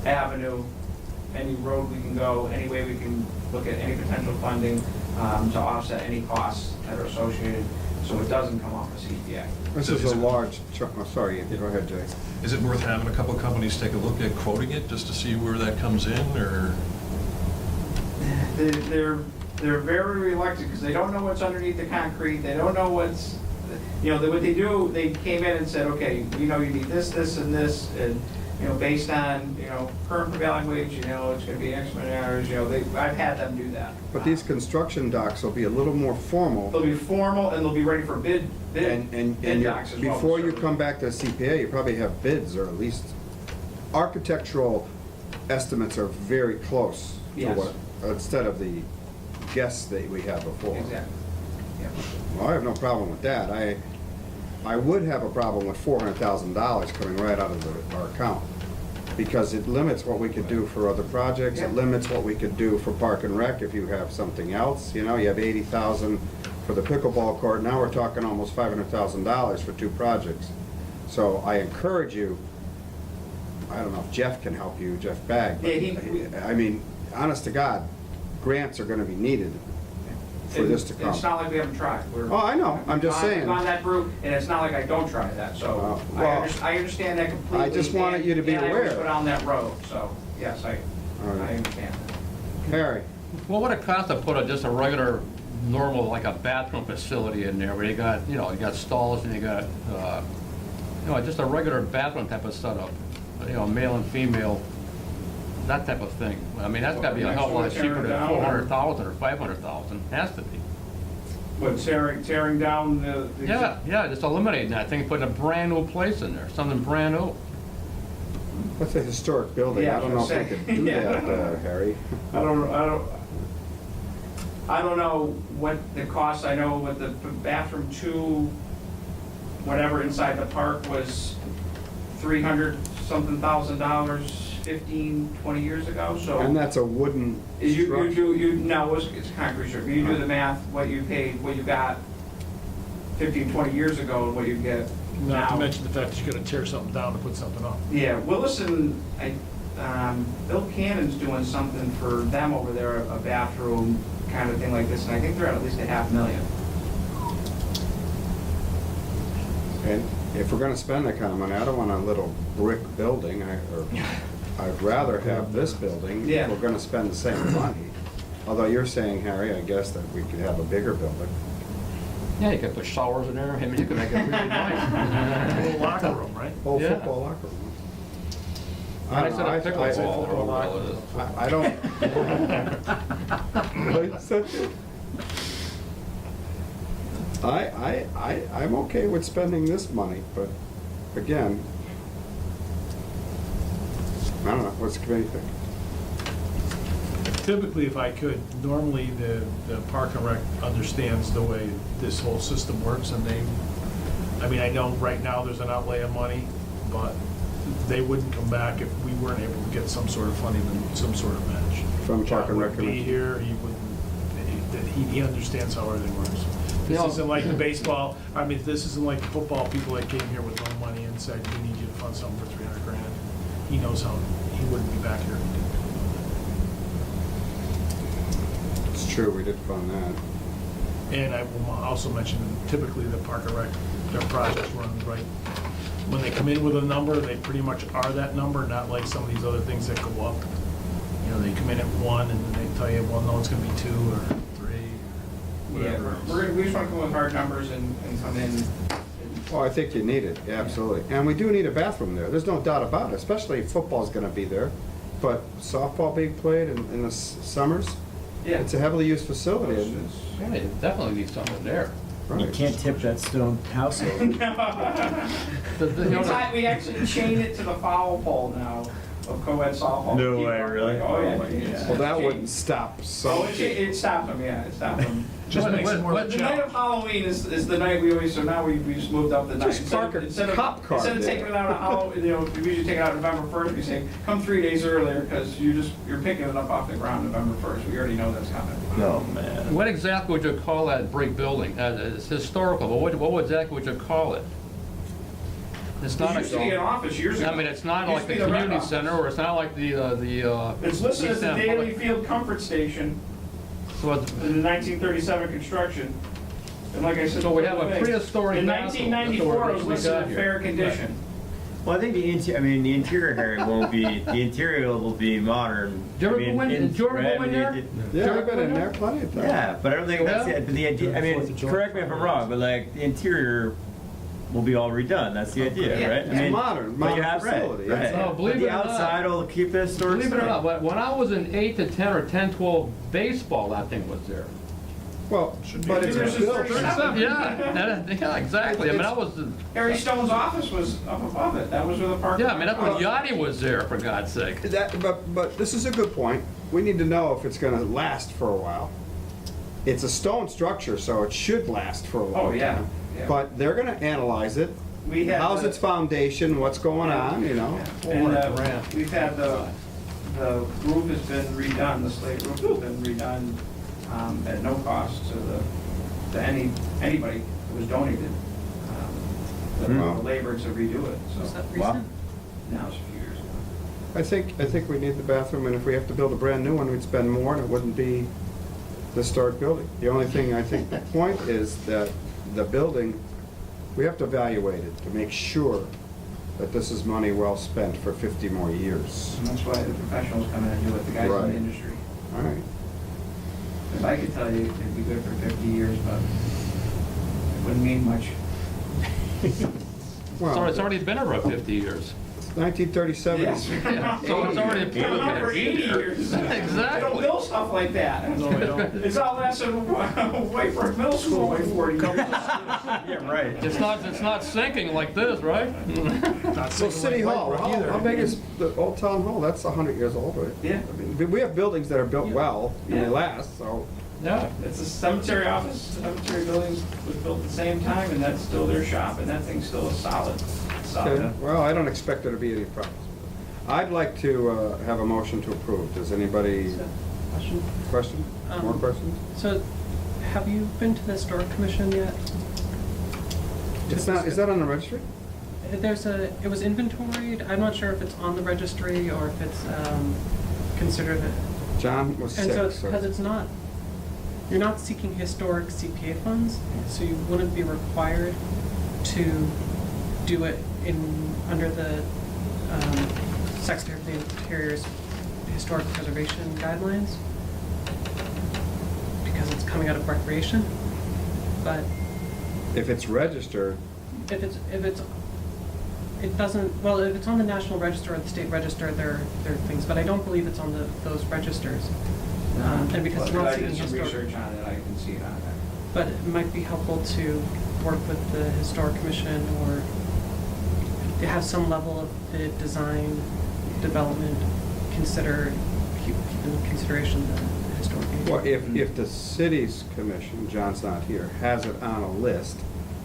avenue, any road we can go, any way we can look at any potential funding to offset any costs that are associated, so it doesn't come off the CPA. This is a large chunk, oh, sorry, go ahead, Jay. Is it worth having a couple of companies take a look at quoting it, just to see where that comes in, or? They're very reluctant, because they don't know what's underneath the concrete, they don't know what's, you know, what they do, they came in and said, okay, we know you need this, this, and this, and, you know, based on, you know, current prevailing wage, you know, it's gonna be X amount of hours, you know, I've had them do that. But these construction docs will be a little more formal, They'll be formal, and they'll be ready for bid and you're- docs as well. before you come back to the CPA, you probably have bids, or at least architectural estimates are very close to Yes. what, instead of the guess that we had before. Exactly, yeah. Well, I have no problem with that. I would have a problem with $400,000 coming right out of our account, because it limits what we could do for other projects, Yeah. it limits what we could do for Park and Rec if you have something else, you know, you have 80,000 for the pickleball court, now we're talking almost $500,000 for 2 projects. So I encourage you, I don't know if Jeff can help you, Jeff Bagg, but, I mean, honest to God, grants are gonna be needed for this to come. It's not like we haven't tried. We're- Oh, I know. I'm just we've saying. gone that route, and it's not like I don't try that, so Well, I understand that completely. I just wanted you to be and I aware. always go down that road, so, yes, I All right. understand that. Harry, What would it cost to put just a regular, normal, like a bathroom facility in there where you got, you know, you got stalls and you got, you know, just a regular bathroom type of setup, you know, male and female, that type of thing. I mean, that's gotta be a hell of a lot cheaper than 400,000 or 500,000, has to be. But tearing down the. Yeah, just eliminating that thing, putting a brand new place in there, something brand new. that's a historic building, Yeah, I don't know if we I was could gonna do say. that, Harry. I don't know what the cost, I know what the bathroom 2, whatever inside the park was 300-something thousand dollars 15, 20 years ago, so. And that's a wooden structure. No, it's concrete structure. You do the math, what you paid, what you got 15, 20 years ago and what you get Not to now. mention the fact that you're gonna tear something down to put something up. Yeah, Williston, Bill Cannon's doing something for them over there, a bathroom kind of thing like this, and I think they're at least $500,000. And if we're gonna spend that kind of money, I don't want a little brick building, I'd rather have this building. Yeah. If we're gonna spend the same money. Although you're saying, Harry, I guess that we could have a bigger building. Yeah, you could put showers in there, I mean, you could make it really A nice. little locker room, right? Whole Yeah. football locker room. I said a I pickleball, or whatever it is. I don't. What you said? I'm okay with spending this money, but again, I don't know, what's the committee think? Typically, if I could, normally the Park and Rec understands the way this whole system works, and I mean, I know right now there's an outlay of money, but they wouldn't come back if we weren't able to get some sort of funding and some sort of match. From Park and Rec John wouldn't be Commission? here, he wouldn't, he understands how everything works. This Yeah. isn't like the baseball, I mean, this isn't like the football people that came here with no money and said, we need you to fund something for 300 grand. He knows how, he wouldn't be back here if he didn't. It's true, we did fund that. And I will also mention, typically the Park and Rec, their projects run right. When they come in with a number, they pretty much are that number, not like some of these other things that go up. You know, they come in at 1 and then they tell you, well, no, it's gonna be 2 or 3, or Yeah, whatever. we just want to come with hard numbers and come in. Oh, I think you need it, absolutely. And we do need a bathroom there, there's no doubt about it, especially if football's gonna be there. But softball being played in the summers, Yeah. it's a heavily used facility. and- Yeah, you definitely need something there. right. You can't tip that stone house over. You know, We actually chain it to the foul pole now of co-ed softball. No Keep way, up. really? Oh, yeah. Oh, my It's God. Well, that chained. wouldn't stop Oh, some. it stopped them, yeah, it stopped them. Just makes it more of a The night of challenge. Halloween is the night we always, so now we just moved up the night. Just park a cop car Instead of there. taking it out on Halloween, you know, we usually take it out November 1st, we say, come 3 days earlier, because you're picking it up off the ground November 1st, we already know that's coming. Oh, man. What exactly would you call that brick building? It's historical, but what exactly would you call it? It's It not used to be an office years ago. I mean, it's not Used like to the be rec community office. center, or it's not like the. It's listed as the Easthampton Daly Public- Field Comfort Station So it's- in the 1937 construction. And like I said. So we have a prehistoric In bathroom. 1994, it was That's what listed we in got here. fair condition. Well, I think the interior area won't be, the interior will be modern. Did you ever I mean, go in- did you ever right, go in I mean, there? Yeah, I've been in there plenty of times. Yeah, but I don't think that's Yeah. it. But the idea, I Fourth of mean, July. correct me if I'm wrong, but like the interior will be all redone. That's the idea, Yeah. right? It's modern but you modern have, facility. Right, It's- right. Oh, believe But it the or not. outside will keep the historic. Believe it or style. not, when I was in 8 to 10 or 10, 12 baseball, that thing was there. Well, but it's There's a a building. 37. Yeah, exactly. I mean, I was, Harry Stone's office was up above it, that was where the park. yeah, I mean, that's when Yachty was there, for God's sake. But this is a good point. We need to know if it's gonna last for a while. it's a stone structure, so it should last for a long Oh, yeah, time. yeah. But they're gonna analyze it. We had How's the- its foundation, what's going on, you know? And we've had the roof has been redone, the slate roof has been redone at no cost to anybody who was donated. The labor to redo it, Was so that Wow. recent? now it's a few years ago. I think we need the bathroom, and if we have to build a brand new one, we'd spend more, and it wouldn't be the historic building. The only thing, I think, the point is that the building, we have to evaluate it to make sure that this is money well spent for 50 more years. And that's why the professionals come in and do it, the guys in Right. the industry. All right. If I could tell you it'd be good for 50 years, but it wouldn't mean much. Well, It's already been over 50 years. 1937. Yes. Yeah, so it's already It's been around for 80 years. They don't Exactly. build stuff like that. No, we don't. It's all less than White Brook Middle School by 40 years. Yeah, right. It's not sinking like this, right? Not So single City like Hall, White Brook either. how big is the old town hall? That's 100 years old, right? Yeah. I mean, we have buildings that are built well, and they Yeah. last, so. Yeah, it's a cemetery office, cemetery building was built at the same time, and that's still their shop, and that thing's still solid. Okay. Well, I don't expect there to be any problems. I'd like to have a motion to approve. Does anybody, Question. question? More Um, questions? So, have you been to the Historic Commission yet? It's not, is that on the registry? It was inventoried, I'm not sure if it's on the registry or if it's considered, John was and so, sick, because so. it's not, you're not seeking historic CPA funds, so you wouldn't be required to do it under the Secretary of the Interior's Historic Preservation Guidelines, because it's coming out of recreation, but If it's registered, if it's, it doesn't, well, if it's on the National Register or the State Register, there are things, but I don't believe it's on those registers. And because it's Well, not I seeking did some historic. research on it, I can see it on there. But it might be helpful to work with the Historic Commission or to have some level of the design, development, keep in consideration the historic. well, agent. if the city's commission, John's not here, has it on a list,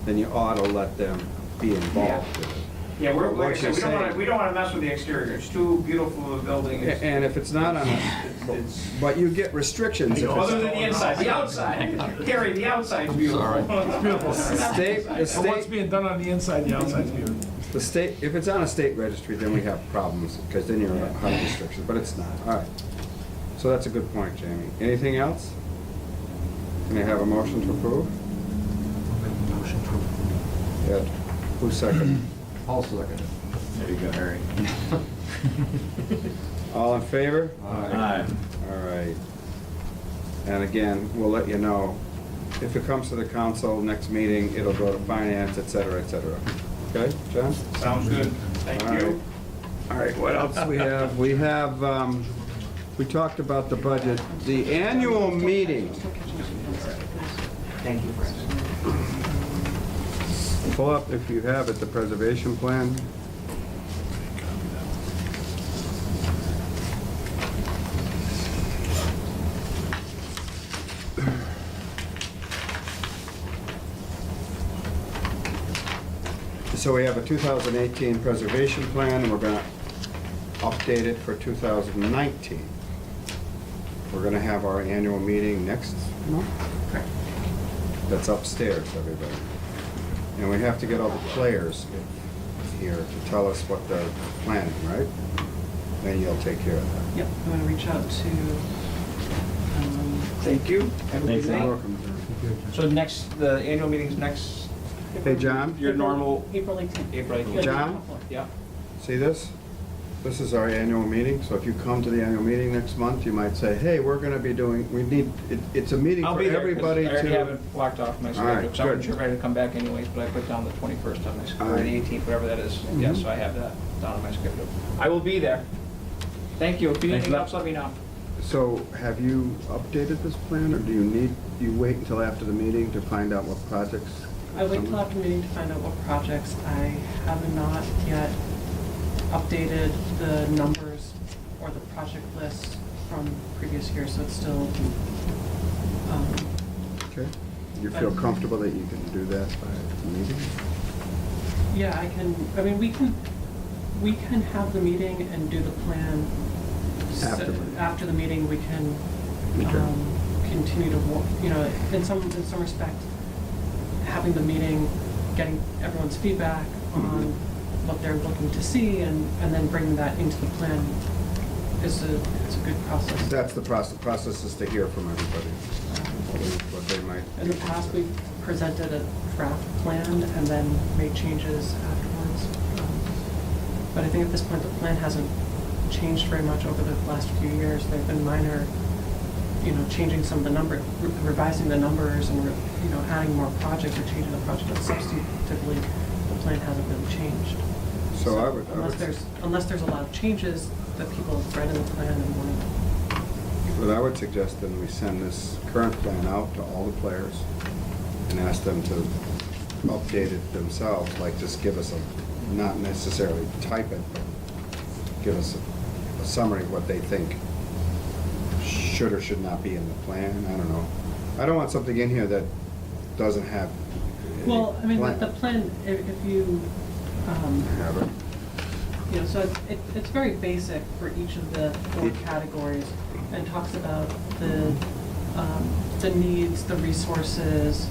then you ought to let them be involved with it. Yeah, we're, But like I what said, you're saying- we don't wanna mess with the exterior, it's too beautiful of a building. It's- And if it's not on a, It's, but you get restrictions if other it's. than the inside, the outside, Gary, the outside's beautiful. sorry. It's beautiful. State, the And what's state, being done on the inside, the outside's beautiful. the state, if it's on a state registry, then we have problems, because then you're under restrictions, but it's not, all right. So that's a good point, Jamie. Anything else? Can I have a motion to approve? I'll make a motion to approve. Ed, who's second? I'll second it. There you go, Harry. All in favor? Aye. All right. And again, we'll let you know, if it comes to the council, next meeting, it'll go to finance, et cetera, et cetera. Okay, John? Sounds good, thank All right. you. All right, what else we have? We have, we talked about the budget. The annual meeting, Thank you, Francis. pull up if you have it, the preservation plan. So we have a 2018 preservation plan, and we're gonna update it for 2019. We're gonna have our annual meeting next month. That's upstairs, everybody. And we have to get all the players here to tell us what they're planning, right? And you'll take care of that. Yep, I'm gonna reach out to, Thank you. Have a good Thanks, night. Al. Welcome. So next, the annual meeting's next, Hey, John, your normal April 18th. April 18th? John? Yeah. see this? This is our annual meeting, so if you come to the annual meeting next month, you might say, hey, we're gonna be doing, we need, it's a meeting I'll for be there, 'cause everybody I already have to. it blocked off my All right, schedule, because I wasn't good. ready to come back anyways, but I put down the 21st on my All schedule, or right. the 18th, whatever that is. Yeah, Mhm. so I have that down on my schedule. I will be there. Thank you. If you need Thanks a anything lot. else, let me know. So have you updated this plan, or do you wait until after the meeting to find out what projects? I wait till after the meeting to find out what projects. I have not yet updated the numbers or the project list from previous years, so it's still Okay. You feel comfortable that you can do that by meeting? Yeah, I mean, we can have the meeting and do the plan. After the meeting, we can, Okay. continue to work, in some respect, having the meeting, getting everyone's feedback on what they're looking to see, and then bringing that into the plan it's a good process. That's the process. The process is to hear from everybody, what they might. In the past, we've presented a draft plan and then made changes afterwards. But I think at this point, the plan hasn't changed very much over the last few years. There've been minor, changing some of the revising the numbers and, adding more projects or changing the project, but substantively, the plan hasn't really changed. So I would. Unless there's a lot of changes that people have read in the plan and want to. What I would suggest then we send this current plan out to all the players and ask them to update it themselves, like just give us not necessarily type it, but give us a summary of what they think should or should not be in the plan. I don't know. I don't want something in here that doesn't have. Well, I mean, the plan, if you, Have it. So it's very basic for each of the four categories, and talks about the needs, the resources,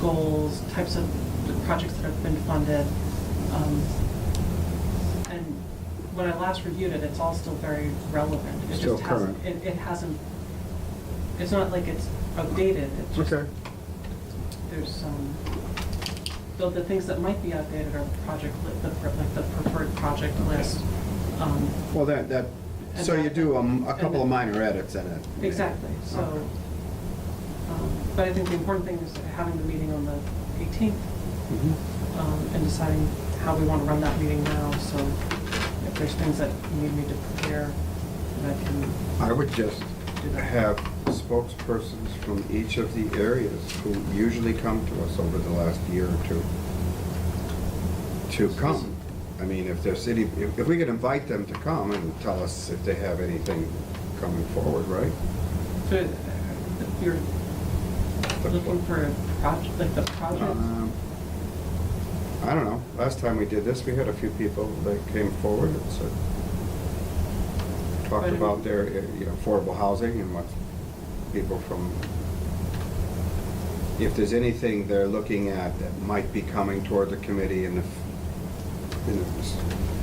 goals, types of the projects that have been funded. And when I last reviewed it, it's all still very relevant. It Still just hasn't, current. it hasn't, it's not like it's outdated, it's just, Okay. there's some, though the things that might be outdated are the project, like the preferred project list. Well, that, And so you that- do a and couple then- of minor edits in it. Exactly, so, but I think the important thing is having the meeting on the 18th, Mhm. and deciding how we want to run that meeting now, so if there's things that you need me to prepare, that I can I would just do that. have spokespersons from each of the areas who usually come to us over the last year or two to come. I mean, if they're if we could invite them to come and tell us if they have anything coming forward, right? So, if you're looking for a project, like the project, I don't know. Last time we did this, we had a few people that came forward and said, talked But- about their, affordable housing and what people from, if there's anything they're looking at that might be coming toward the committee in the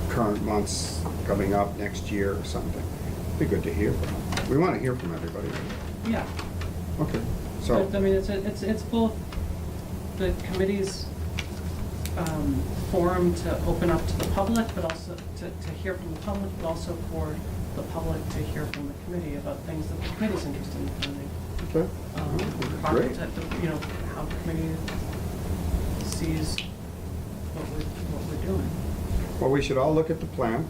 current months, coming up next year or something. It'd be good to hear from them. We want to hear from everybody. yeah. Okay, so. But, I mean, it's both the committee's forum to open up to the public, but also to hear from the public, but also for the public to hear from the committee about things that the committee's interested in funding. Okay. Great. How the committee sees what we're doing. Well, we should all look at the plan,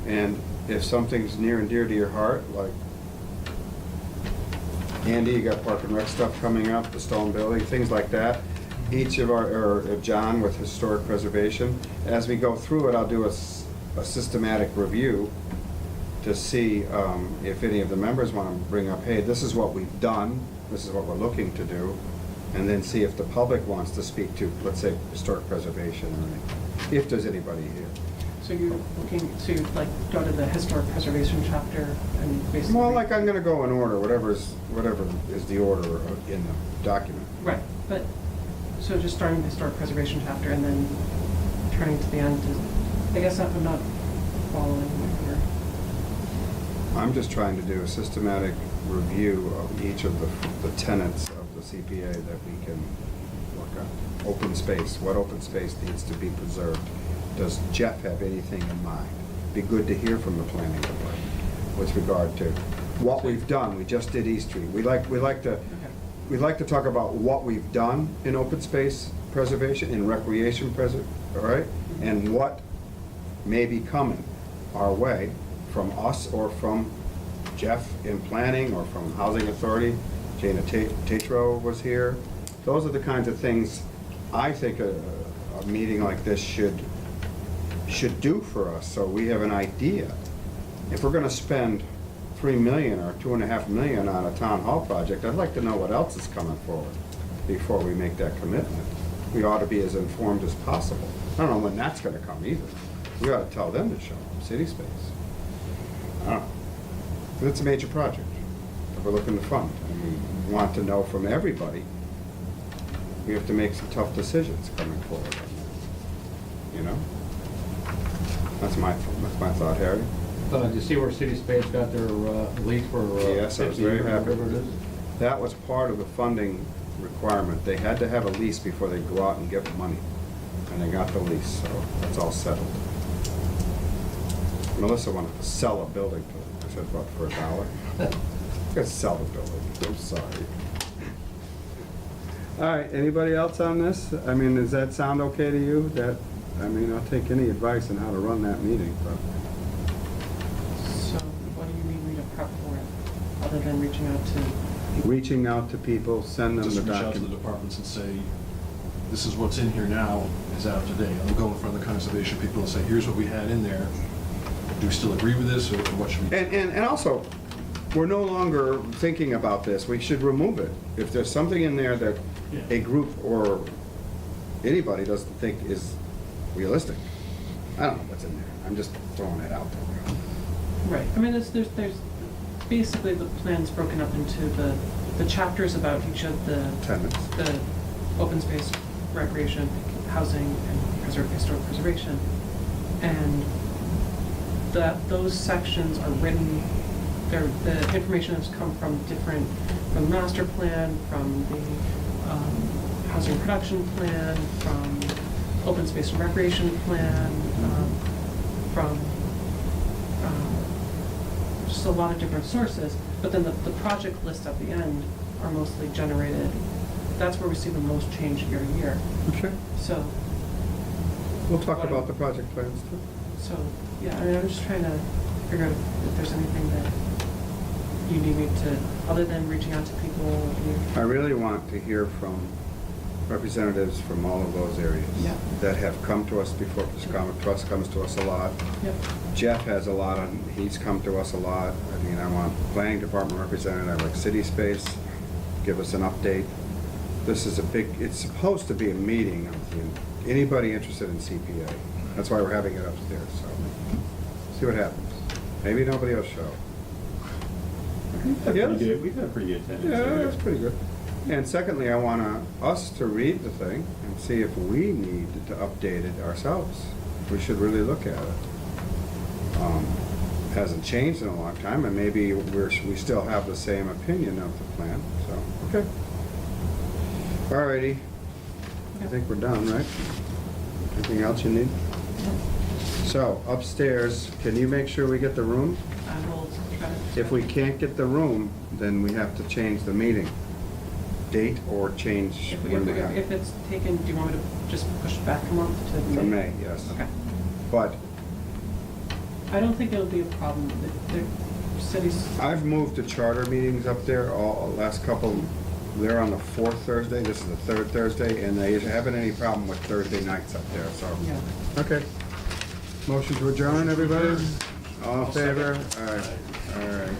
and if something's near and dear to your heart, like Andy, you got Park and Rec stuff coming up, the stone building, things like that. Each of or John with historic preservation. As we go through it, I'll do a systematic review to see if any of the members want to bring up, hey, this is what we've done, this is what we're looking to do, and then see if the public wants to speak to, let's say, historic preservation, or anything, if there's anybody here. So you're looking to go to the historic preservation chapter and basically. Well, like I'm gonna go in order, whatever is the order in the document. Right, but, so just starting with the historic preservation chapter and then turning to the end I guess I'm not following what you're. I'm just trying to do a systematic review of each of the tenets of the CPA that we can look at. Open space, what open space needs to be preserved? Does Jeff have anything in mind? Be good to hear from the planning department with regard to what we've done. We just did East Street. We'd like to talk about what we've done in open space preservation, in recreation all right? And what may be coming our way from us or from Jeff in planning or from Housing Authority. Jana Tatro was here. Those are the kinds of things I think a meeting like this should do for us, so we have an idea. If we're gonna spend $3 million or $2.5 million on a town hall project, I'd like to know what else is coming forward before we make that commitment. We ought to be as informed as possible. I don't know when that's gonna come either. We ought to tell them to show up, city space. I don't know. But it's a major project that we're looking to fund, and we want to know from everybody. We have to make some tough decisions coming forward on that, you know? That's my thought, Harry. Do you see where City Space got their lease for Yes, I was 50 very years, happy. whatever it is? That was part of the funding requirement. They had to have a lease before they go out and get money. And they got the lease, so that's all settled. Melissa wanted to sell a building to them. I said, what, for $1? You gotta sell the building. I'm sorry. All right, anybody else on this? I mean, does that sound okay to you? I mean, I'll take any advice on how to run that meeting, but. So what do you need me to prep for it, other than reaching out to? Reaching out to people, send them the Just reach out to the document. departments and say, this is what's in here now, is out of date. I'll go in front of the conservation people and say, here's what we had in there. Do we still agree with this, or what should we? And also, we're no longer thinking about this. We should remove it. If there's something in there that Yeah. a group or anybody doesn't think is realistic, I don't know what's in there. I'm just throwing it out there. Right, I mean, there's basically the plan's broken up into the chapters about each of the Tenants. the open space, recreation, housing, and historic preservation. And those sections are written, the information has come from the master plan, from the housing production plan, from open space and recreation plan, from just a lot of different sources. But then the project lists at the end are mostly generated. That's where we see the most change year to year. Okay. So, We'll talk about the project plans too. so, yeah, I mean, I'm just trying to figure out if there's anything that you need me to, other than reaching out to people. I really want to hear from representatives from all of those areas Yeah. that have come to us before. Trust comes to us a lot. Yep. Jeff has a lot on, he's come to us a lot. I mean, I want planning department representative, like city space, give us an update. This is it's supposed to be a meeting of anybody interested in CPA. That's why we're having it upstairs, so see what happens. Maybe nobody will show. We've had a pretty good attendance. Yeah, that's pretty good. And secondly, I want us to read the thing and see if we need to update it ourselves. We should really look at it. Hasn't changed in a long time, and maybe we still have the same opinion of the plan, so, okay. Alrighty, I think we're done, right? Anything else you need? So, upstairs, can you make sure we get the room? I will try to. If we can't get the room, then we have to change the meeting date or change when we have. If it's taken, do you want me to just push it back a month to May? To May, yes. Okay. But I don't think it'll be a problem. The cities, I've moved to charter meetings up there, last couple, they're on the fourth Thursday, this is the third Thursday, and they haven't any problem with Thursday nights up there, so. yeah. Okay. Motion to adjourn, everybody? All in favor? All right, all right.